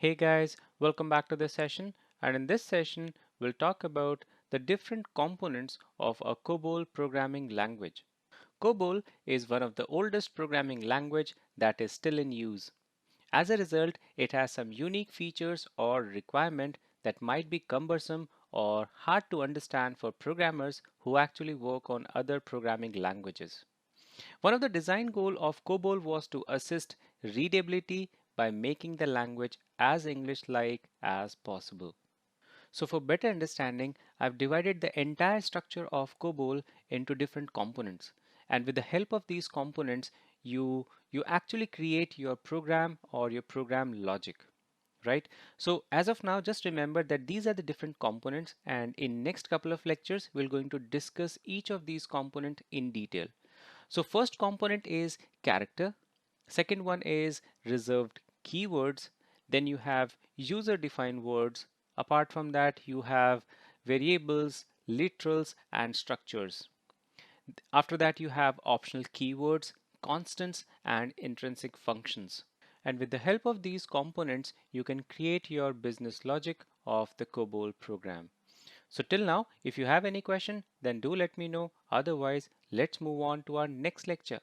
Hey guys, welcome back to this session. And in this session, we'll talk about the different components of a COBOL programming language. COBOL is one of the oldest programming language that is still in use. As a result, it has some unique features or requirement that might be cumbersome or hard to understand for programmers who actually work on other programming languages. One of the design goals of COBOL was to assist readability by making the language as English-like as possible. So for better understanding, I've divided the entire structure of COBOL into different components. And with the help of these components, you actually create your program or your program logic, right? So as of now, just remember that these are the different components, and in next couple of lectures, we're going to discuss each of these components in detail. So first component is character. Second one is reserved keywords. Then you have user defined words. Apart from that, you have variables, literals, and structures. After that, you have optional keywords, constants, and intrinsic functions. And with the help of these components, you can create your business logic of the COBOL program. So till now, if you have any question, then do let me know. Otherwise, let's move on to our next lecture.